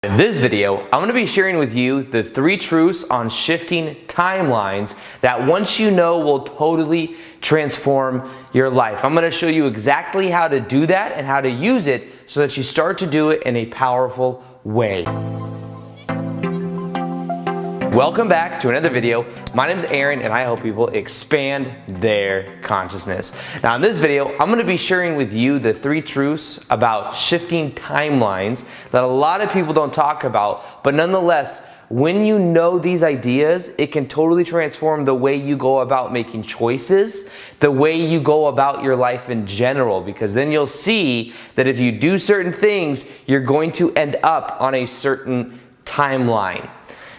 In this video, I'm going to be sharing with you the 3 truths on shifting timelines that once you know will totally transform your life. I'm going to show you exactly how to do that and how to use it so that you start to do it in a powerful way. Welcome back to another video. My name is Aaron and I help people expand their consciousness. Now in this video, I'm going to be sharing with you the 3 truths about shifting timelines that a lot of people don't talk about, but nonetheless, when you know these ideas, it can totally transform the way you go about making choices, the way you go about your life in general, because then you'll see that if you do certain things, you're going to end up on a certain timeline.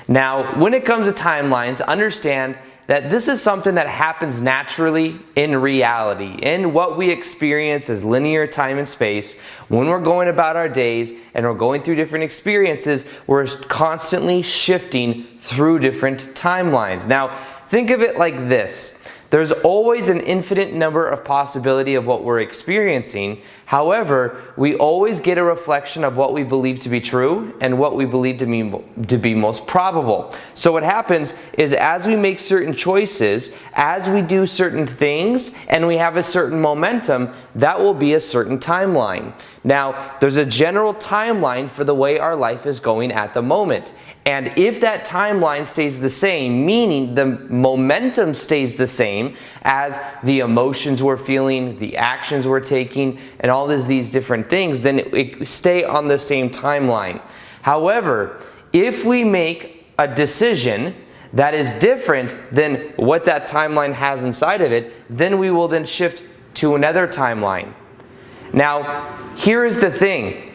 Now, when it comes to timelines, understand that this is something that happens naturally in reality, in what we experience as linear time and space. When we're going about our days and we're going through different experiences, we're constantly shifting through different timelines. Now, think of it like this. There's always an infinite number of possibility of what we're experiencing. However, we always get a reflection of what we believe to be true and what we believe to be most probable. So what happens is as we make certain choices, as we do certain things, and we have a certain momentum, that will be a certain timeline. Now, there's a general timeline for the way our life is going at the moment. And if that timeline stays the same, meaning the momentum stays the same as the emotions we're feeling, the actions we're taking, and all these different things, then it stay on the same timeline. However, if we make a decision that is different than what that timeline has inside of it, then we will then shift to another timeline. Now, here is the thing.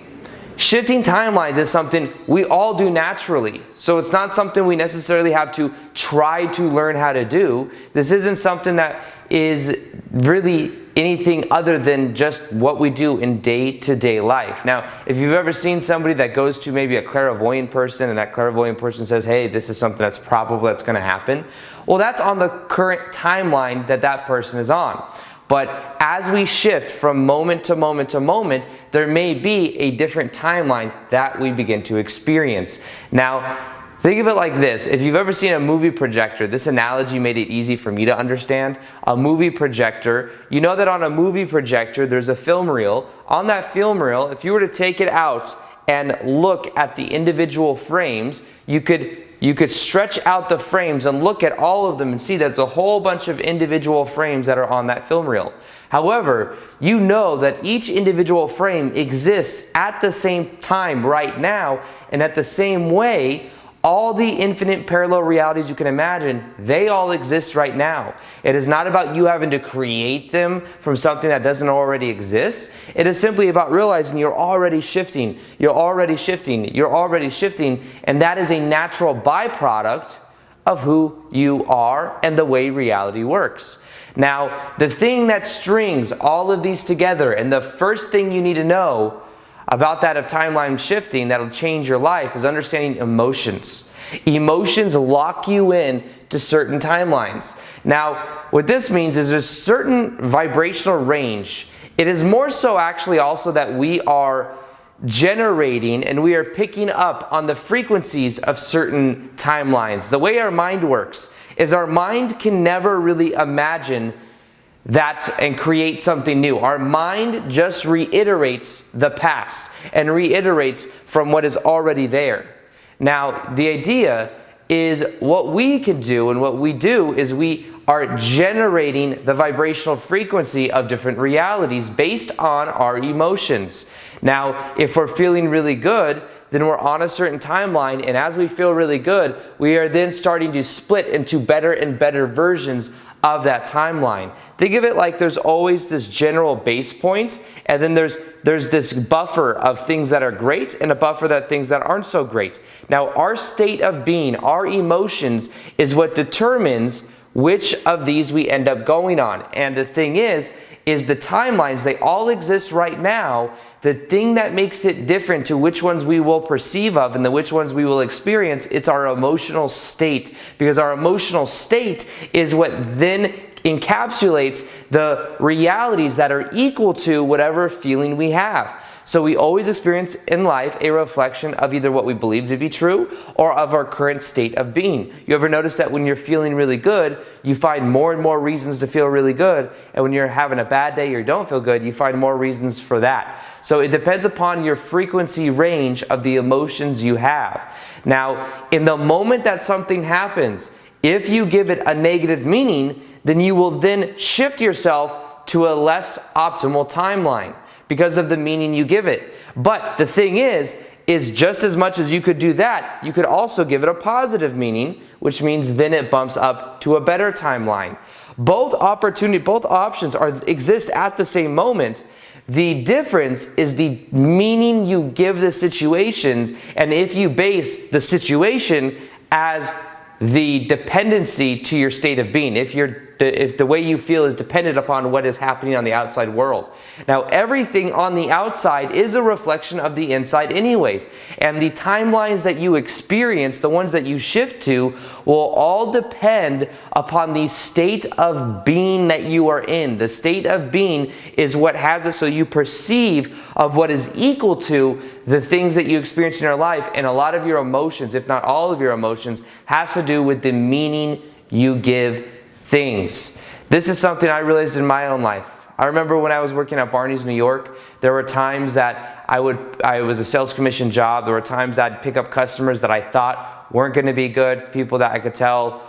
Shifting timelines is something we all do naturally. So it's not something we necessarily have to try to learn how to do. This isn't something that is really anything other than just what we do in day-to-day life. Now, if you've ever seen somebody that goes to maybe a clairvoyant person and that clairvoyant person says, hey, this is something that's probable that's going to happen, well, that's on the current timeline that that person is on. But as we shift from moment to moment to moment, there may be a different timeline that we begin to experience. Now, think of it like this. If you've ever seen a movie projector, this analogy made it easy for me to understand. A movie projector, you know that on a movie projector, there's a film reel. On that film reel, if you were to take it out and look at the individual frames, you could stretch out the frames and look at all of them and see there's a whole bunch of individual frames that are on that film reel. However, you know that each individual frame exists at the same time right now, and at the same way, all the infinite parallel realities you can imagine, they all exist right now. It is not about you having to create them from something that doesn't already exist. It is simply about realizing you're already shifting, you're already shifting, you're already shifting, and that is a natural byproduct of who you are and the way reality works. Now, the thing that strings all of these together, and the first thing you need to know about that of timeline shifting that'll change your life, is understanding emotions. Emotions lock you in to certain timelines. Now, what this means is there's certain vibrational range. It is more so actually also that we are generating and we are picking up on the frequencies of certain timelines. The way our mind works is our mind can never really imagine that and create something new. Our mind just reiterates the past and reiterates from what is already there. Now, the idea is what we can do, and what we do is we are generating the vibrational frequency of different realities based on our emotions. Now, if we're feeling really good, then we're on a certain timeline, and as we feel really good, we are then starting to split into better and better versions of that timeline. Think of it like there's always this general base point, and then there's this buffer of things that are great and a buffer of things that aren't so great. Now, our state of being, our emotions, is what determines which of these we end up going on. And the thing is the timelines, they all exist right now. The thing that makes it different to which ones we will perceive of and the which ones we will experience, it's our emotional state. Because our emotional state is what then encapsulates the realities that are equal to whatever feeling we have. So we always experience in life a reflection of either what we believe to be true or of our current state of being. You ever notice that when you're feeling really good, you find more and more reasons to feel really good, and when you're having a bad day or you don't feel good, you find more reasons for that. So it depends upon your frequency range of the emotions you have. Now, in the moment that something happens, if you give it a negative meaning, then you will then shift yourself to a less optimal timeline because of the meaning you give it. But the thing is just as much as you could do that, you could also give it a positive meaning, which means then it bumps up to a better timeline. Both options exist at the same moment. The difference is the meaning you give the situations, and if you base the situation as the dependency to your state of being, if the way you feel is dependent upon what is happening on the outside world. Now, everything on the outside is a reflection of the inside anyways, and the timelines that you experience, the ones that you shift to, will all depend upon the state of being that you are in. The state of being is what has it so you perceive of what is equal to the things that you experience in your life, and a lot of your emotions, if not all of your emotions, has to do with the meaning you give things. This is something I realized in my own life. I remember when I was working at Barney's, New York, there were times that I was a sales commission job. There were times I'd pick up customers that I thought weren't going to be good, people that I could tell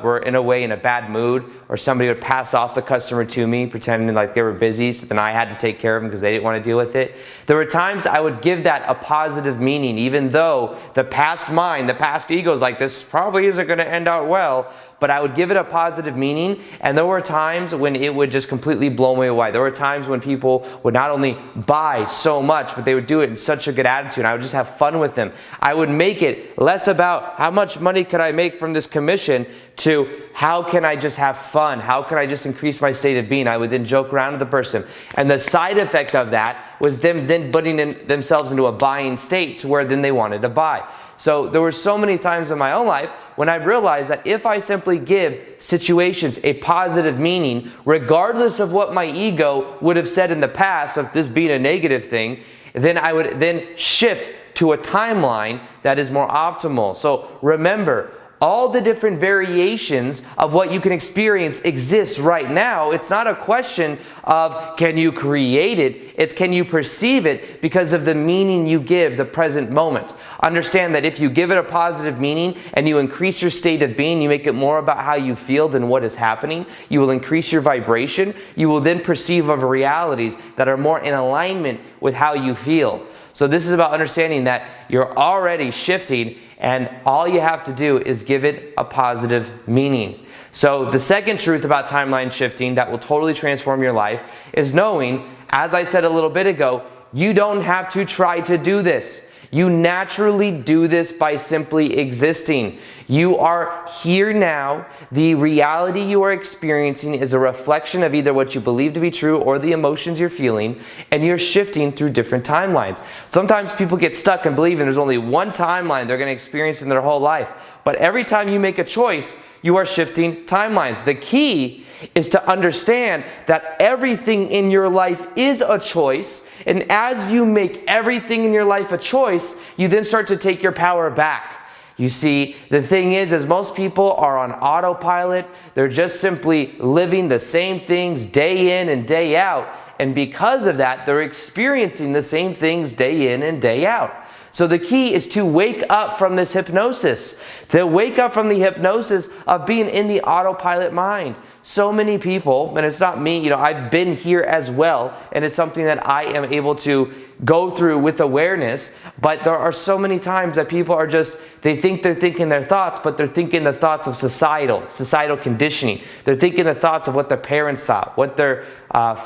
were in a way in a bad mood, or somebody would pass off the customer to me pretending like they were busy, so then I had to take care of them because they didn't want to deal with it. There were times I would give that a positive meaning, even though the past mind, the past ego is like, this probably isn't going to end out well, but I would give it a positive meaning. And there were times when it would just completely blow me away. There were times when people would not only buy so much, but they would do it in such a good attitude. I would just have fun with them. I would make it less about how much money could I make from this commission to how can I just have fun? How can I just increase my state of being? I would then joke around with the person. And the side effect of that was them then putting themselves into a buying state to where then they wanted to buy. So there were so many times in my own life when I realized that if I simply give situations a positive meaning, regardless of what my ego would have said in the past of this being a negative thing, then I would then shift to a timeline that is more optimal. So remember, all the different variations of what you can experience exists right now. It's not a question of can you create it, it's can you perceive it because of the meaning you give the present moment. Understand that if you give it a positive meaning and you increase your state of being, you make it more about how you feel than what is happening, you will increase your vibration, you will then perceive of realities that are more in alignment with how you feel. So this is about understanding that you're already shifting, and all you have to do is give it a positive meaning. So the second truth about timeline shifting that will totally transform your life is knowing, as I said a little bit ago, you don't have to try to do this. You naturally do this by simply existing. You are here now. The reality you are experiencing is a reflection of either what you believe to be true or the emotions you're feeling, and you're shifting through different timelines. Sometimes people get stuck and believe there's only one timeline they're going to experience in their whole life. But every time you make a choice, you are shifting timelines. The key is to understand that everything in your life is a choice, and as you make everything in your life a choice, you then start to take your power back. You see, the thing is most people are on autopilot. They're just simply living the same things day in and day out, and because of that, they're experiencing the same things day in and day out. So the key is to wake up from this hypnosis. To wake up from the hypnosis of being in the autopilot mind. So many people, and it's not me, I've been here as well, and it's something that I am able to go through with awareness, but there are so many times that people are they think they're thinking their thoughts, but they're thinking the thoughts of societal conditioning. They're thinking the thoughts of what their parents thought, what their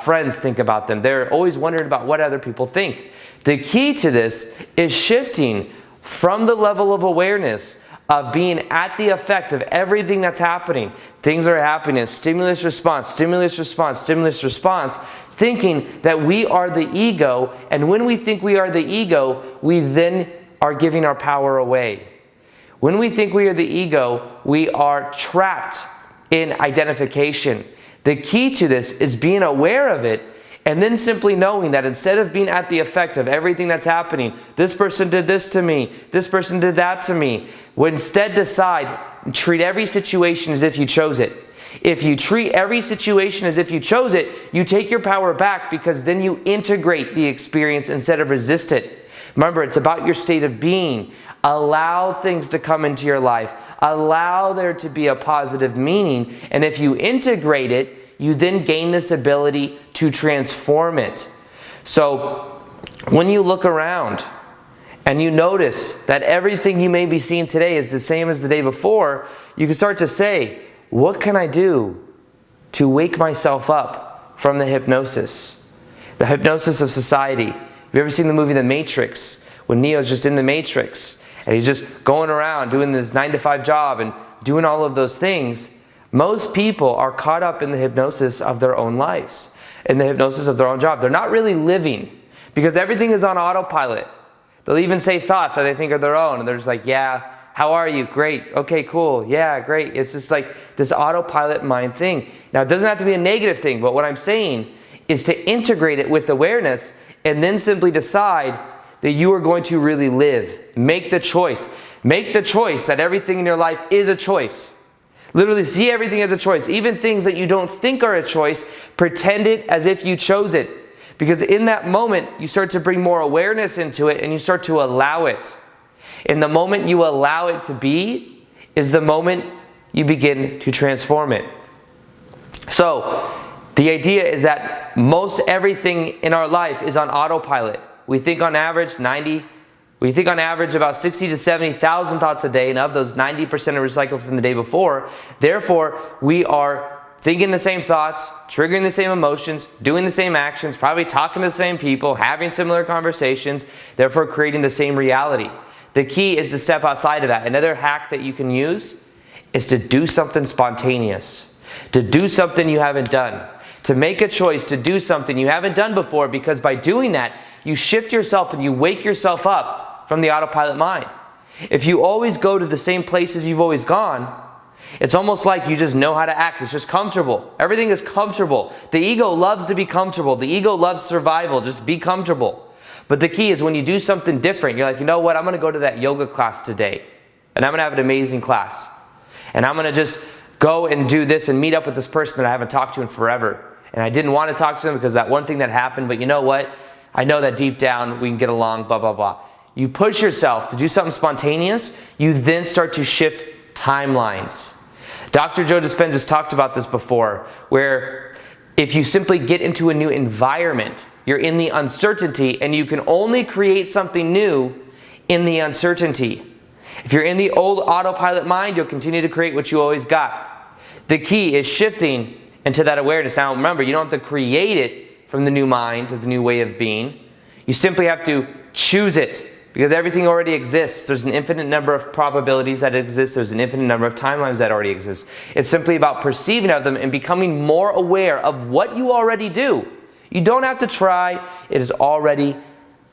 friends think about them. They're always wondering about what other people think. The key to this is shifting from the level of awareness of being at the effect of everything that's happening. Things are happening, stimulus response, stimulus response, stimulus response, thinking that we are the ego, and when we think we are the ego, we then are giving our power away. When we think we are the ego, we are trapped in identification. The key to this is being aware of it And then simply knowing that instead of being at the effect of everything that's happening, this person did this to me, this person did that to me, would instead decide, treat every situation as if you chose it. If you treat every situation as if you chose it, you take your power back, because then you integrate the experience instead of resist it. Remember, it's about your state of being. Allow things to come into your life. Allow there to be a positive meaning. And if you integrate it, you then gain this ability to transform it. So when you look around and you notice that everything you may be seeing today is the same as the day before, you can start to say, what can I do to wake myself up from the hypnosis of society? Have you ever seen the movie The Matrix, when Neo's just in the Matrix and he's just going around doing this 9-to-5 job and doing all of those things? Most people are caught up in the hypnosis of their own lives, in the hypnosis of their own job. They're not really living, because everything is on autopilot. They'll even say thoughts that they think are their own, and they're just like, yeah, how are you? Great. Okay, cool. Yeah, great. It's just like this autopilot mind thing. Now, it doesn't have to be a negative thing, but what I'm saying is to integrate it with awareness and then simply decide that you are going to really live. Make the choice. Make the choice that everything in your life is a choice. Literally see everything as a choice. Even things that you don't think are a choice, pretend it as if you chose it. Because in that moment, you start to bring more awareness into it and you start to allow it. And the moment you allow it to be is the moment you begin to transform it. So, the idea is that most everything in our life is on autopilot. We think on average about 60 to 70,000 thoughts a day, and of those 90% are recycled from the day before. Therefore, we are thinking the same thoughts, triggering the same emotions, doing the same actions, probably talking to the same people, having similar conversations, therefore creating the same reality. The key is to step outside of that. Another hack that you can use is to do something spontaneous, to do something you haven't done, to make a choice to do something you haven't done before, because by doing that, you shift yourself and you wake yourself up from the autopilot mind. If you always go to the same places you've always gone, it's almost like you just know how to act. It's just comfortable. Everything is comfortable. The ego loves to be comfortable. The ego loves survival. Just be comfortable. But the key is when you do something different, you're like, you know what? I'm going to go to that yoga class today. And I'm going to have an amazing class. And I'm going to just go and do this and meet up with this person that I haven't talked to in forever. And I didn't want to talk to them because that one thing that happened. But you know what? I know that deep down we can get along, blah, blah, blah. You push yourself to do something spontaneous. You then start to shift timelines. Dr. Joe Dispenza's talked about this before, where if you simply get into a new environment, you're in the uncertainty, and you can only create something new in the uncertainty. If you're in the old autopilot mind, you'll continue to create what you always got. The key is shifting into that awareness. Now remember, you don't have to create it from the new mind or the new way of being. You simply have to choose it, because everything already exists. There's an infinite number of probabilities that exist. There's an infinite number of timelines that already exist. It's simply about perceiving of them and becoming more aware of what you already do. You don't have to try. It is already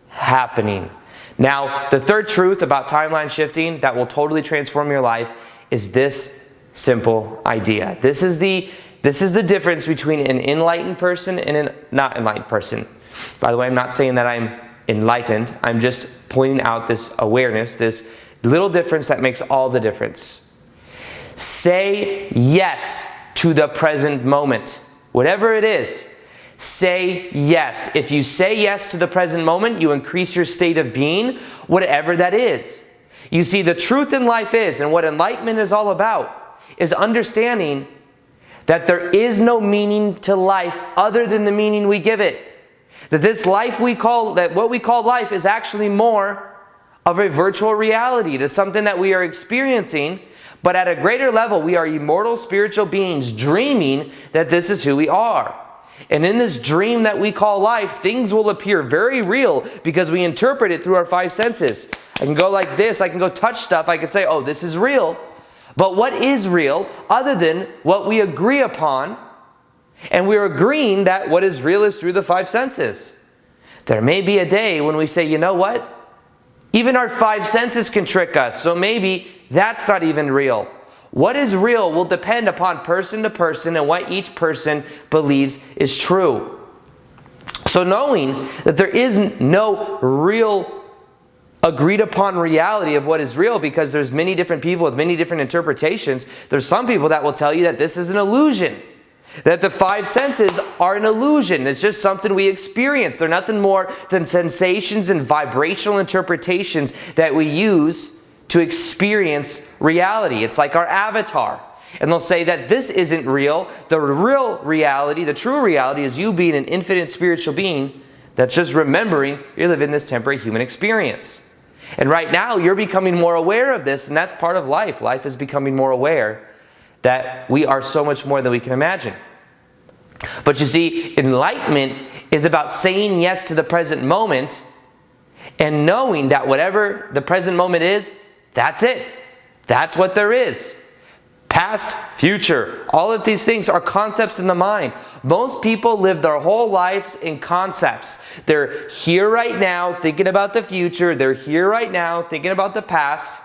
happening. Now, the third truth about timeline shifting that will totally transform your life is this simple idea. This is the difference between an enlightened person and a not enlightened person. By the way, I'm not saying that I'm enlightened. I'm just pointing out this awareness, this little difference that makes all the difference. Say yes to the present moment. Whatever it is, say yes. If you say yes to the present moment, you increase your state of being, whatever that is. You see, the truth in life is, and what enlightenment is all about, is understanding that there is no meaning to life other than the meaning we give it. That this life what we call life is actually more of a virtual reality. It is something that we are experiencing, but at a greater level, we are immortal spiritual beings dreaming that this is who we are. And in this dream that we call life, things will appear very real because we interpret it through our five senses. I can go like this, I can go touch stuff, I can say, oh, this is real. But what is real other than what we agree upon? And we're agreeing that what is real is through the five senses. There may be a day when we say, you know what? Even our five senses can trick us, so maybe that's not even real. What is real will depend upon person to person and what each person believes is true. So knowing that there is no real agreed upon reality of what is real, because there's many different people with many different interpretations. There's some people that will tell you that this is an illusion, that the five senses are an illusion. It's just something we experience. They're nothing more than sensations and vibrational interpretations that we use to experience reality. It's like our avatar. And they'll say that this isn't real. The real reality, the true reality, is you being an infinite spiritual being that's just remembering you're living this temporary human experience. And right now, you're becoming more aware of this, and that's part of life. Life is becoming more aware that we are so much more than we can imagine. But you see, enlightenment is about saying yes to the present moment and knowing that whatever the present moment is, that's it. That's what there is. Past, future, all of these things are concepts in the mind. Most people live their whole lives in concepts. They're here right now thinking about the future. They're here right now thinking about the past,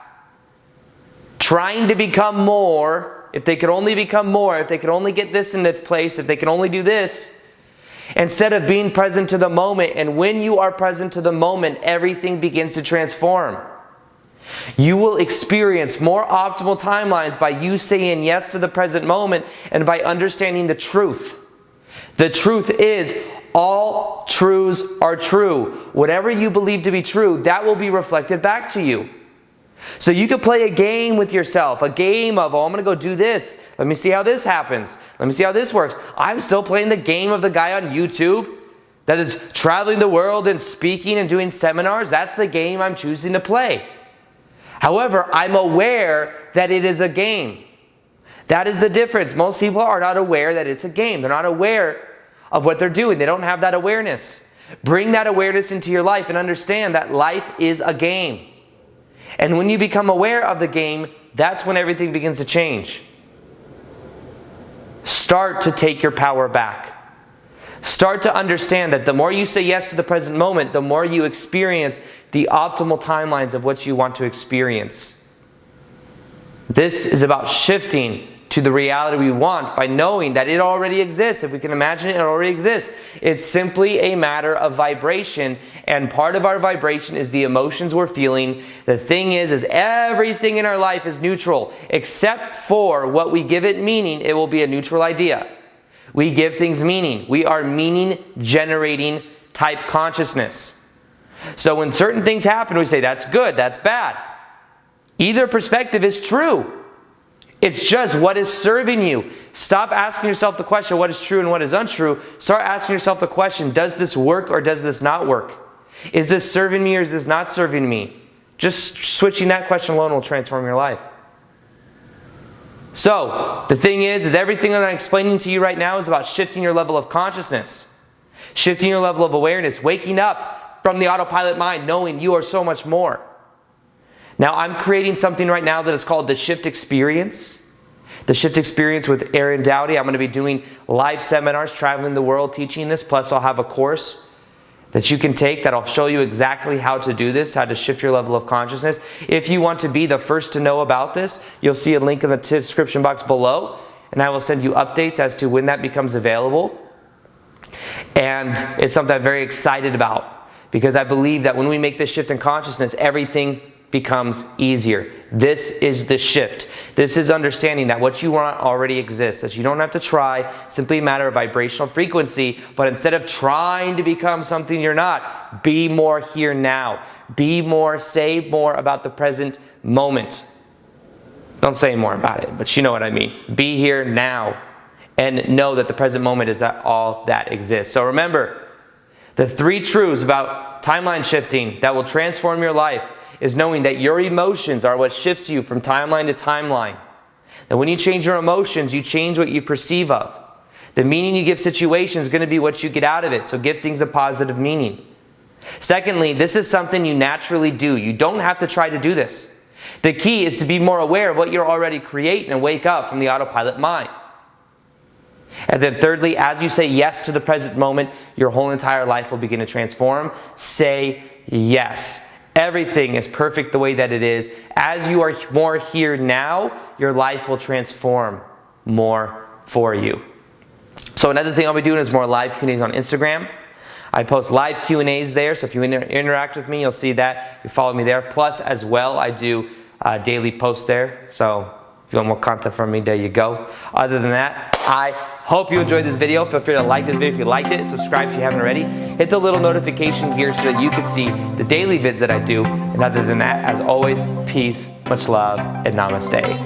trying to become more. If they could only become more, if they could only get this in this place, if they could only do this, instead of being present to the moment. And when you are present to the moment, everything begins to transform. You will experience more optimal timelines by you saying yes to the present moment and by understanding the truth. The truth is, all truths are true. Whatever you believe to be true, that will be reflected back to you. So you could play a game with yourself, a game of, oh, I'm going to go do this. Let me see how this happens. Let me see how this works. I'm still playing the game of the guy on YouTube that is traveling the world and speaking and doing seminars. That's the game I'm choosing to play. However, I'm aware that it is a game. That is the difference. Most people are not aware that it's a game. They're not aware of what they're doing. They don't have that awareness. Bring that awareness into your life and understand that life is a game. And when you become aware of the game, that's when everything begins to change. Start to take your power back. Start to understand that the more you say yes to the present moment, the more you experience the optimal timelines of what you want to experience. This is about shifting to the reality we want by knowing that it already exists. If we can imagine it, it already exists. It's simply a matter of vibration, and part of our vibration is the emotions we're feeling. The thing is everything in our life is neutral, except for what we give it meaning. It will be a neutral idea. We give things meaning. We are meaning-generating type consciousness. So when certain things happen, we say, that's good, that's bad. Either perspective is true. It's just what is serving you. Stop asking yourself the question, what is true and what is untrue. Start asking yourself the question, does this work or does this not work? Is this serving me or is this not serving me? Just switching that question alone will transform your life. So, the thing is everything that I'm explaining to you right now is about shifting your level of consciousness, shifting your level of awareness, waking up from the autopilot mind, knowing you are so much more. Now, I'm creating something right now that is called the Shift Experience. The Shift Experience with Aaron Doughty. I'm going to be doing live seminars, traveling the world, teaching this. Plus, I'll have a course that you can take that'll show you exactly how to do this, how to shift your level of consciousness. If you want to be the first to know about this, you'll see a link in the description box below, and I will send you updates as to when that becomes available. And it's something I'm very excited about, because I believe that when we make this shift in consciousness, everything becomes easier. This is the shift. This is understanding that what you want already exists, that you don't have to try, simply a matter of vibrational frequency, but instead of trying to become something you're not, be more here now. Be more, say more about the present moment. Don't say more about it, but you know what I mean. Be here now and know that the present moment is all that exists. So remember, the three truths about timeline shifting that will transform your life is knowing that your emotions are what shifts you from timeline to timeline. That when you change your emotions, you change what you perceive of. The meaning you give situations is going to be what you get out of it, so give things a positive meaning. Secondly, this is something you naturally do. You don't have to try to do this. The key is to be more aware of what you're already creating and wake up from the autopilot mind. And then thirdly, as you say yes to the present moment, your whole entire life will begin to transform. Say yes. Everything is perfect the way that it is. As you are more here now, your life will transform more for you. So another thing I'll be doing is more live communities on Instagram. I post live Q&As there, so if you interact with me, you'll see that. You follow me there. Plus, as well, I do daily posts there, so if you want more content from me, there you go. Other than that, I hope you enjoyed this video. Feel free to like this video if you liked it. Subscribe if you haven't already. Hit the little notification here so that you can see the daily vids that I do. And other than that, as always, peace, much love, and namaste.